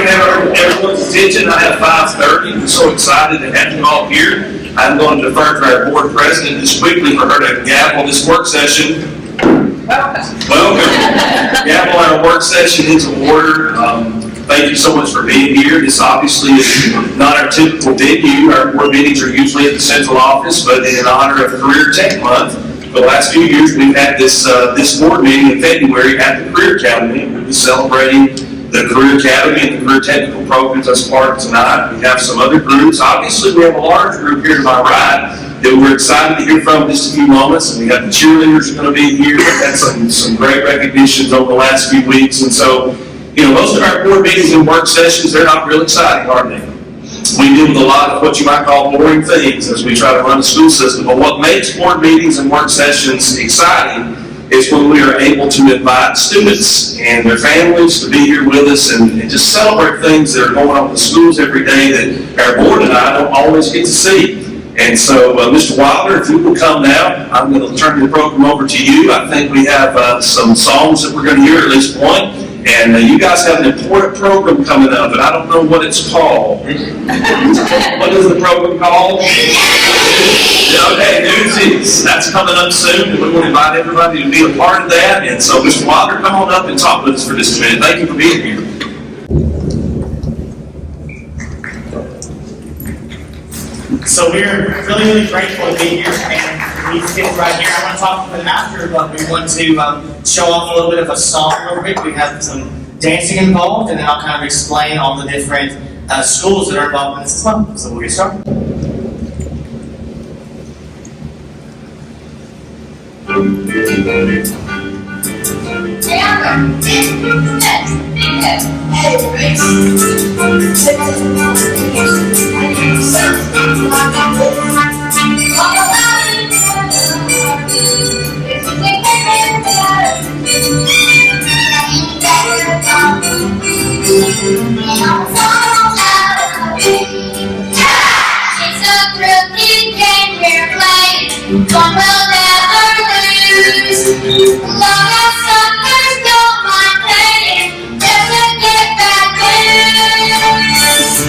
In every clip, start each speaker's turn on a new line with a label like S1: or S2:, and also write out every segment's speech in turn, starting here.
S1: like to have everyone's attention. I have 5:30. I'm so excited to have you all here. I'm going to defer to our board president just quickly for her to gavel this work session. Welcome. Gavel our work session into order. Thank you so much for being here. This obviously is not our typical venue. Our board meetings are usually at the central office, but in honor of Career Tech Month, for the last few years we've had this board meeting in February at the Career Academy. We'll be celebrating the Career Academy and the Career Technical programs as part of tonight. We have some other groups. Obviously, we have a large group here to my right that we're excited to hear from in just a few moments. And we have the cheerleaders going to be here. We've had some great recognitions over the last few weeks. And so, most of our board meetings and work sessions, they're not real exciting, are they? We deal with a lot of what you might call boring things as we try to run a school system. But what makes board meetings and work sessions exciting is when we are able to invite students and their families to be here with us and just celebrate things that are going on in the schools every day that our board and I don't always get to see. And so, Mr. Wilder, if you will come now, I'm going to turn the program over to you. I think we have some songs that we're going to hear, at least one. And you guys have an important program coming up, and I don't know what it's called. What is the program called? Okay, Newsies. That's coming up soon, and we want to invite everybody to be a part of that. And so, Mr. Wilder, come on up and talk with us for just a minute. Thank you for being here.
S2: So we're really grateful to be here, and these kids right here, I want to talk to them after, but we want to show off a little bit of a song real quick. We have some dancing involved, and then I'll kind of explain all the different schools that are involved in this as well. So we'll get started.
S3: It's a crooked game we're playing, one will never lose. Long as suckers don't mind playing, just to get back loose.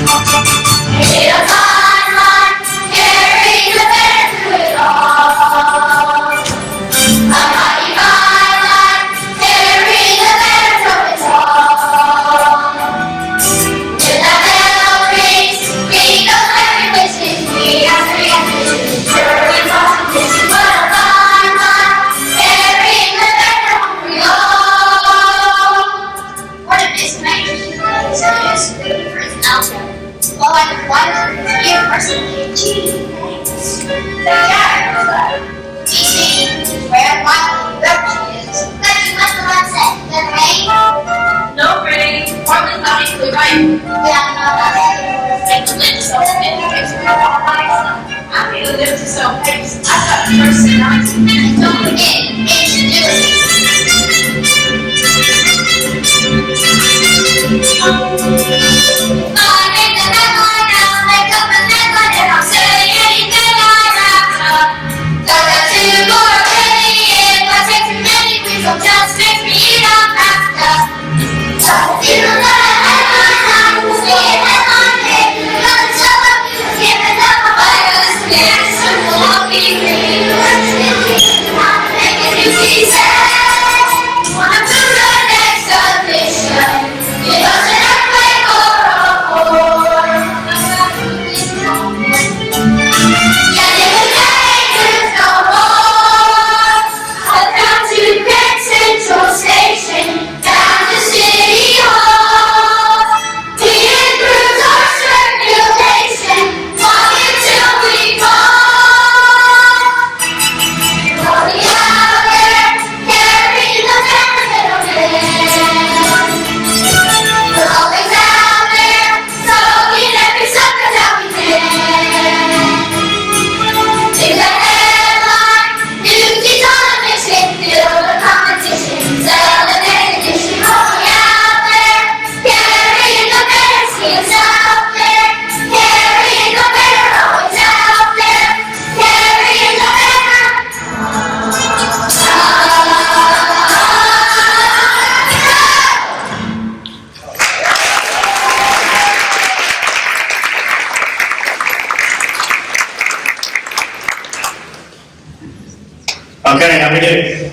S2: Okay, how we doing?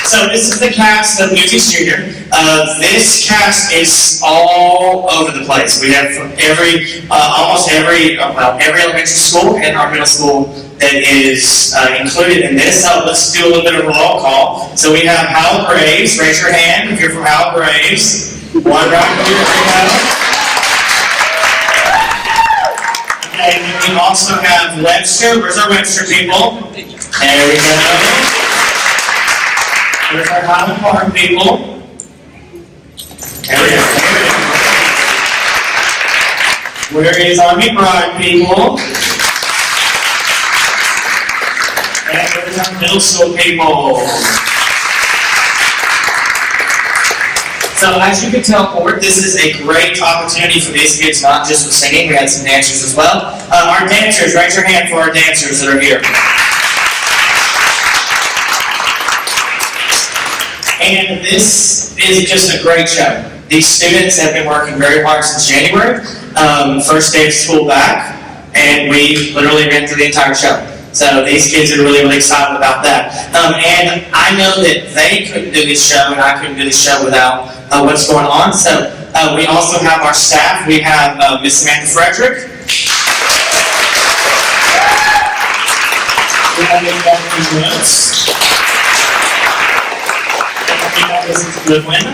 S2: So this is the cast of Newsies Junior. This cast is all over the place. We have from almost every elementary school and our middle school that is included in this. So let's do a little bit of a roll call. So we have Howell Graves. Raise your hand if you're from Howell Graves. One round of applause. Okay, and we also have Webster. Where's our Webster people? There we go. Where's our Highland Park people? There we go. Where is our McBride people? And where's our middle school people? So as you can tell, Ford, this is a great opportunity for these kids, not just with singing, we had some dancers as well. Our dancers, raise your hand for our dancers that are here. And this is just a great show. These students have been working very hard since January, first day of school back, and we literally ran through the entire show. So these kids are really, really excited about that. And I know that they couldn't do this show, and I couldn't do this show without what's going on. So we also have our staff. We have Miss Samantha Frederick. We have Miss Bethany Woods. We have Mrs. Goodwin.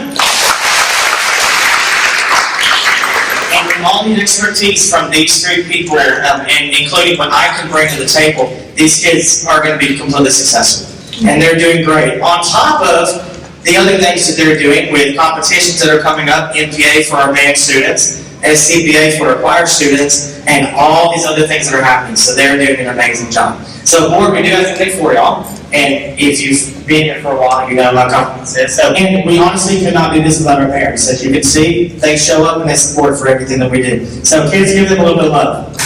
S2: And with all the expertise from these three people, and including what I can bring to the table, these kids are going to be completely successful. And they're doing great. On top of the other things that they're doing with competitions that are coming up, NPA for our band students, SCBA for our choir students, and all these other things that are happening. So they're doing an amazing job. So, board, we do have something for y'all. And if you've been here for a while, you know how confidence is. So, and we honestly could not do this without our parents. As you can see, they show up and they support for everything that we do. So, kids, give them a little bit of love.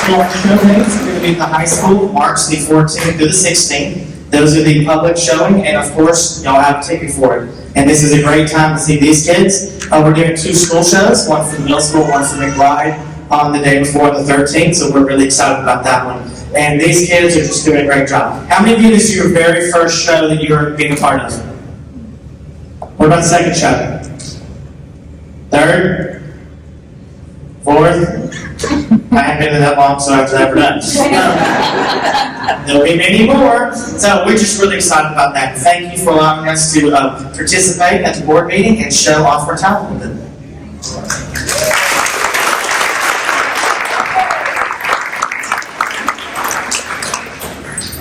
S2: Our show dates are going to be at the high school, March the 14th through the 16th. Those are the public showing, and of course, y'all have a ticket for it. And this is a great time to see these kids. We're doing 2 school shows, one for the middle school, one for McBride, on the day before the 13th, so we're really excited about that one. And these kids are just doing a great job. How many of you, this is your very first show that you're being a part of? What about the second show? Third? Fourth? I haven't been there that long, so after that, we're done. There'll be many more. So we're just really excited about that. Thank you for allowing us to participate at the board meeting and show off our talent with it.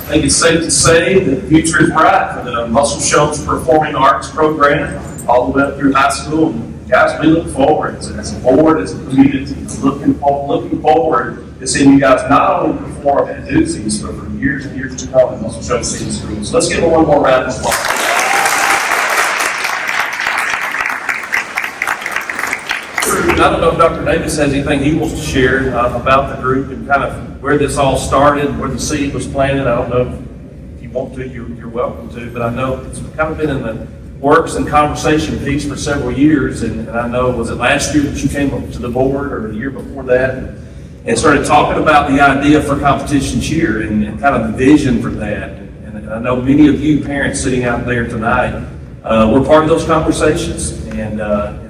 S1: I think it's safe to say that the future is bright for the Muscle Shoals Performing Arts program, all the way up through high school. And guys, we look forward as a board, as a community, looking forward to seeing you guys not only perform at Newsies, but for years and years to come in Muscle Shoals City Schools. Let's give them one more round of applause. I don't know if Dr. Davis has anything he wants to share about the group and kind of where this all started, where the seed was planted. I don't know if you want to, you're welcome to, but I know it's kind of been in the works and conversation piece for several years, and I know, was it last year that you came up to the board, or the year before that, and started talking about the idea for competition cheer and kind of the vision for that. And I know many of you parents sitting out there tonight were part of those conversations, and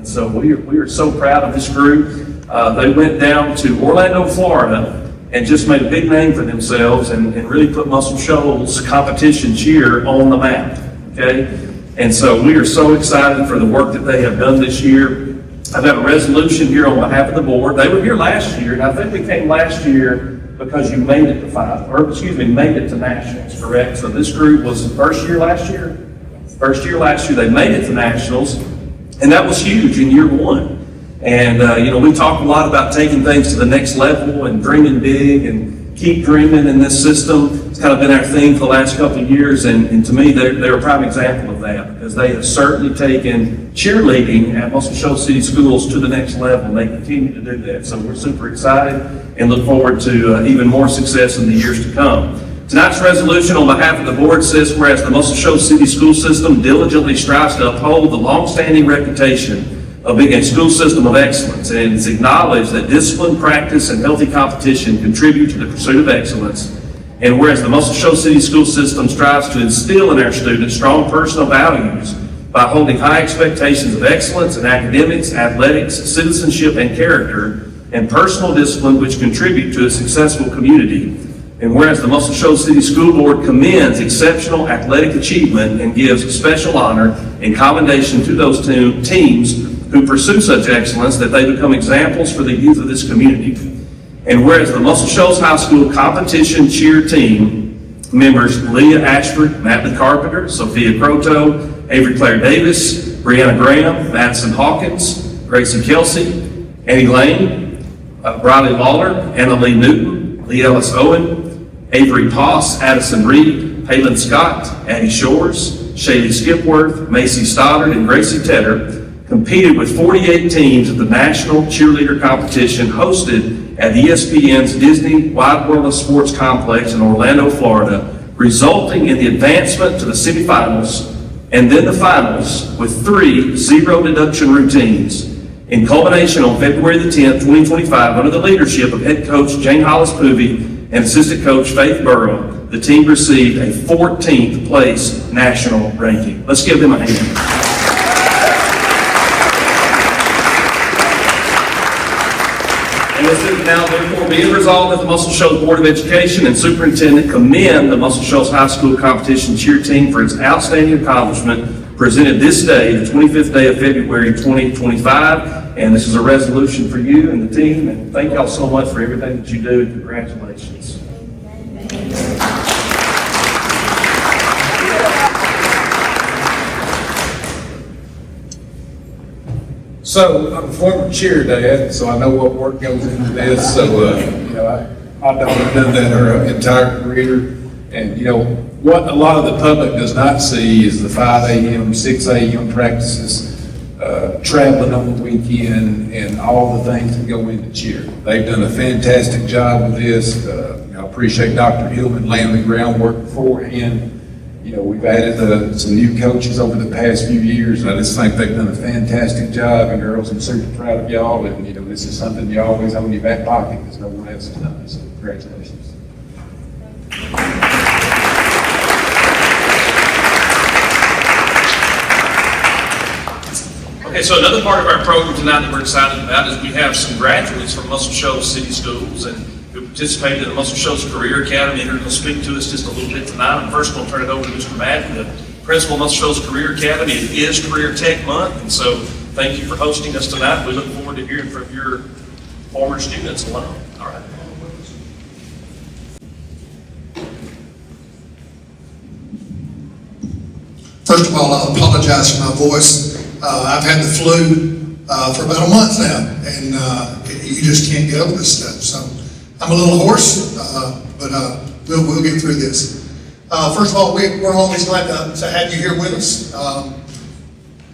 S1: so we are so proud of this group. They went down to Orlando, Florida, and just made a big name for themselves and really put Muscle Shoals competition cheer on the map. Okay. And so we are so excited for the work that they have done this year. I've got a resolution here on behalf of the board. They were here last year, and I think we came last year because you made it to made it to nationals, correct? So this group was the first year last year? First year last year, they made it to nationals, and that was huge in year one. And, we talk a lot about taking things to the next level and dreaming big and keep dreaming in this system. It's kind of been our theme for the last couple of years, and to me, they're a prime example of that, because they have certainly taken cheerleading at Muscle Shoals City Schools to the next level, and they continue to do that. So we're super excited and look forward to even more success in the years to come. Tonight's resolution on behalf of the board says, whereas the Muscle Shoals City School System diligently strives to uphold the long-standing reputation of being a school system of excellence, and it's acknowledged that discipline, practice, and healthy competition contribute to the pursuit of excellence. And whereas the Muscle Shoals City School System strives to instill in our students strong personal values by holding high expectations of excellence in academics, athletics, citizenship, and character, and personal discipline which contribute to a successful community. And whereas the Muscle Shoals City School Board commends exceptional athletic achievement and gives special honor and commendation to those teams who pursue such excellence, that they become examples for the youth of this community. And whereas the Muscle Shoals High School competition cheer team members Leah Ashford, Madeline Carpenter, Sophia Croto, Avery Claire Davis, Brianna Graham, Madison Hawkins, Gracie Kelsey, Annie Lane, Briley Lawler, Anna Lee Newton, Lee Ellis Owen, Avery Poss, Addison Reed, Palin Scott, Addie Shores, Shaylee Skipworth, Macy Stoddard, and Gracie Tedder competed with 48 teams at the National Cheerleader Competition hosted at ESPN's Disney Wide World of Sports Complex in Orlando, Florida, resulting in the advancement to the semifinals and then the finals with 3 zero deduction routines. In culmination on February the 10th, 2025, under the leadership of head coach Jane Hollis Poovey and assistant coach Faith Burrow, the team received a 14th place national ranking. Let's give them a hand. And this is now therefore be it resolved that the Muscle Shoals Board of Education and Superintendent commend the Muscle Shoals High School competition cheer team for its outstanding accomplishment presented this day, the 25th day of February 2025. And this is a resolution for you and the team. And thank y'all so much for everything that you do. And congratulations.
S4: So I'm a former cheer dad, so I know what work goes into this. So, my daughter done that her entire career. And, what a lot of the public does not see is the 5 a.m., 6 a.m. practices, traveling on the weekend, and all the things that go into cheer. They've done a fantastic job with this. I appreciate Dr. Hillman laying the groundwork beforehand. We've added some new coaches over the past few years, and I just think they've done a fantastic job. And girls, I'm super proud of y'all. And this is something you always have in your back pocket because no one else has done it. So congratulations.
S1: Okay, so another part of our program tonight that we're excited about is we have some graduates from Muscle Shoals City Schools and who participated in the Muscle Shoals Career Academy, and they're going to speak to us just a little bit tonight. And first, we'll turn it over to Mr. Madden, the principal of Muscle Shoals Career Academy. It is Career Tech Month, and so thank you for hosting us tonight. We look forward to hearing from your former students alone. All right.
S5: First of all, I apologize for my voice. I've had the flu for about a month now, and you just can't get over this stuff. So I'm a little hoarse, but we'll get through this. First of all, we're always glad to have you here with us.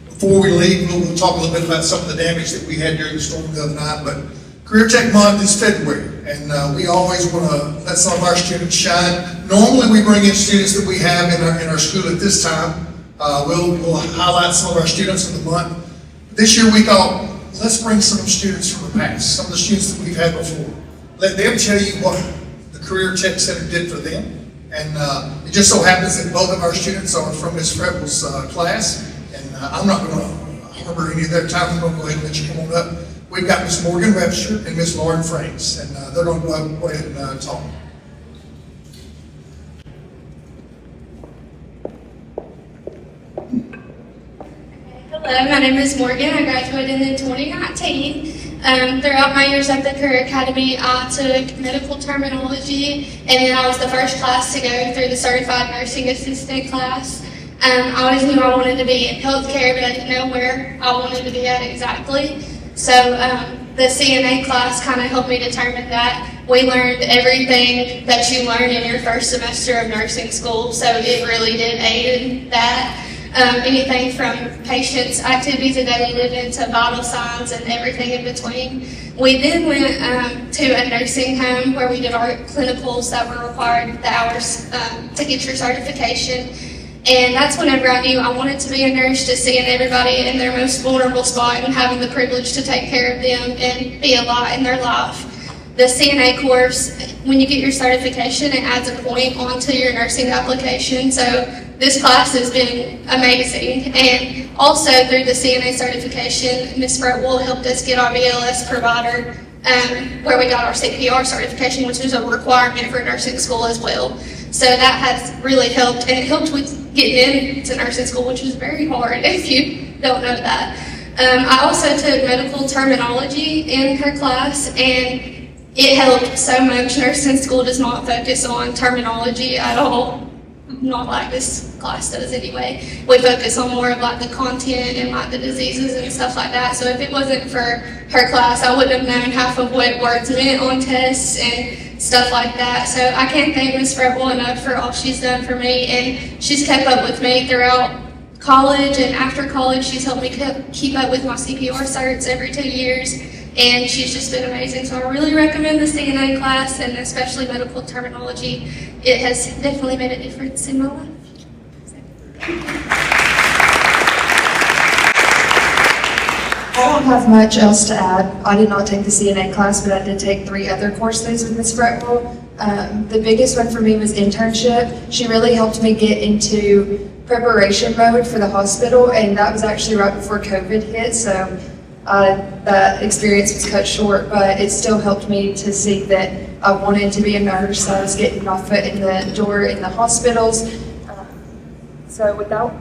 S5: Before we leave, we'll talk a little bit about some of the damage that we had during the storm the other night. But Career Tech Month is February, and we always want to let some of our students shine. Normally, we bring in students that we have in our school at this time. We'll highlight some of our students of the month. This year we thought, let's bring some students from the past, some of the students that we've had before. Let them tell you what the Career Tech Center did for them. And it just so happens that both of our students are from Ms. Frebel's class. And I'm not going to harbor any of their time. I'm going to go ahead and let you come on up. We've got Ms. Morgan Webster and Ms. Lauren Franks. And they're going to go ahead and talk.
S6: Hello, my name is Morgan. I graduated in 2019. Throughout my years at the Career Academy, I took medical terminology, and then I was the first class to go through the Certified Nursing Assistant class. I always knew I wanted to be in healthcare, but I didn't know where I wanted to be at exactly. So the CNA class kind of helped me determine that. We learned everything that you learn in your first semester of nursing school, so it really did aid in that. Anything from patients' activities of daily living to vital signs and everything in between. We then went to a nursing home where we did our clinicals that were required, the hours to get your certification. And that's whenever I knew I wanted to be a nurse, just seeing everybody in their most vulnerable spot and having the privilege to take care of them and be a light in their life. The CNA course, when you get your certification, it adds a point onto your nursing application. So this class has been amazing. And also through the CNA certification, Ms. Fretwell helped us get our BLS provider, where we got our CPR certification, which is a requirement for nursing school as well. So that has really helped, and it helped with getting into nursing school, which is very hard if you don't know that. I also took medical terminology in her class, and it helped so much. Nursing school does not focus on terminology at all, not like this class does anyway. We focus on more of like the content and like the diseases and stuff like that. So if it wasn't for her class, I wouldn't have known half of what words meant on tests and stuff like that. So I can't thank Ms. Fretwell enough for all she's done for me, and she's kept up with me throughout college and after college. She's helped me keep up with my CPR certs every 2 years, and she's just been amazing. So I really recommend the CNA class, and especially medical terminology. It has definitely made a difference in my life.
S7: I don't have much else to add. I did not take the CNA class, but I did take 3 other courses with Ms. Fretwell. The biggest one for me was internship. She really helped me get into preparation mode for the hospital, and that was actually right before COVID hit, so that experience was cut short, but it still helped me to see that I wanted to be a nurse. I was getting my foot in the door in the hospitals. So without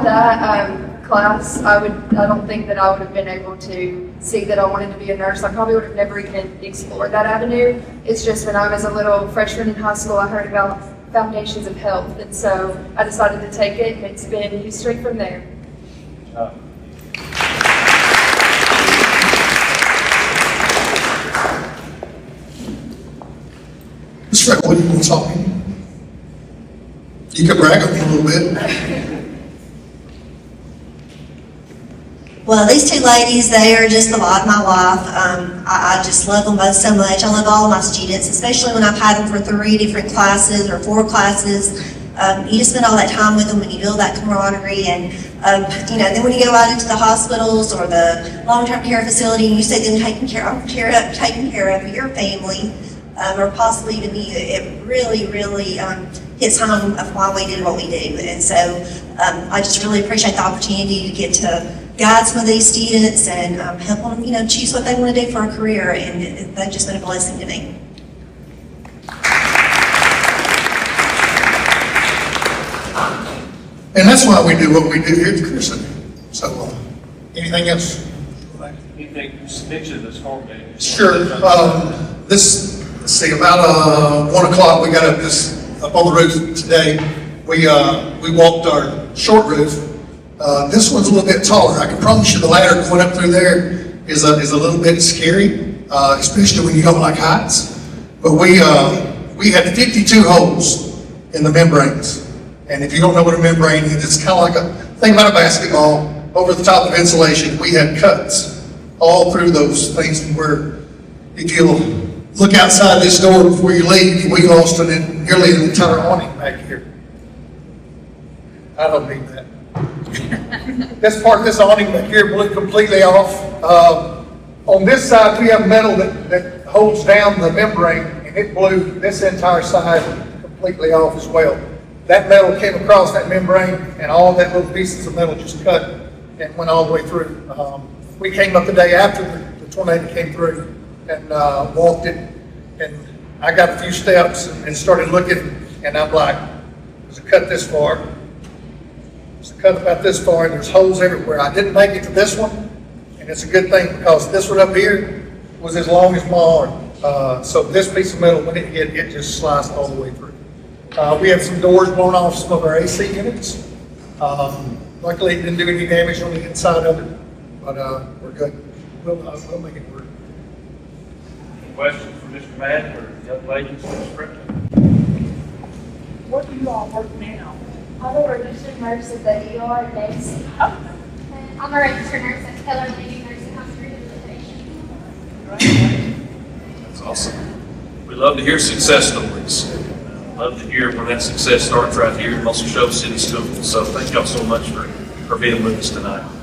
S7: that class, I don't think that I would have been able to see that I wanted to be a nurse. I probably would have never even explored that avenue. It's just when I was a little freshman in high school, I heard about Foundations of Health, and so I decided to take it, and it's been history from there.
S5: Ms. Fretwell, what do you want to talk to me? You can brag on me a little bit.
S8: Well, these 2 ladies, they are just the light of my life. I just love them both so much. I love all of my students, especially when I've had them for 3 different classes or 4 classes. You just spend all that time with them and you build that camaraderie, and then when you go out into the hospitals or the long-term care facility and you see them taking care of your family, or possibly even you, it really, really hits home of why we do what we do. And so I just really appreciate the opportunity to get to guide some of these students and help them, choose what they want to do for a career, and they've just been a blessing to me.
S5: And that's why we do what we do here at the Career Center. So, anything else?
S9: Anything, just mention this home day.
S5: Sure. Let's see, about 1 o'clock, we got up on the roof today. We walked our short roof. This one's a little bit taller. I can promise you the ladder going up through there is a little bit scary, especially when you don't like heights. But we had 52 holes in the membranes. And if you don't know what a membrane is, it's kind of like think about a basketball over the top of insulation. We had cuts all through those things, and if you'll look outside this door before you leave, we lost nearly an entire awning back here. I don't need that. This awning back here blew completely off. On this side, we have metal that holds down the membrane, and it blew this entire side completely off as well. That metal came across that membrane, and all that little pieces of metal just cut and went all the way through. We came up the day after the tornado came through and walked it, and I got a few steps and started looking, and I'm like, there's a cut this far, there's a cut about this far, and there's holes everywhere. I didn't make it to this one, and it's a good thing because this one up here was as long as my arm. So this piece of metal, when it hit, it just sliced all the way through. We had some doors blown off some of our AC units. Luckily, it didn't do any damage on the inside of it, but we're good. We'll make it work.
S9: Questions for Mr. Madden or young ladies, Mr. Fretwell?
S10: What do you all work now?
S6: I'm a registered nurse at the ER at Mason. I'm a registered nurse at Keller Leading Nursing Home Rehabilitation.
S1: That's awesome. We love to hear success stories.
S9: love to hear when that success starts right here at Muscle Shoals City Schools. So thank y'all so much for being with us tonight.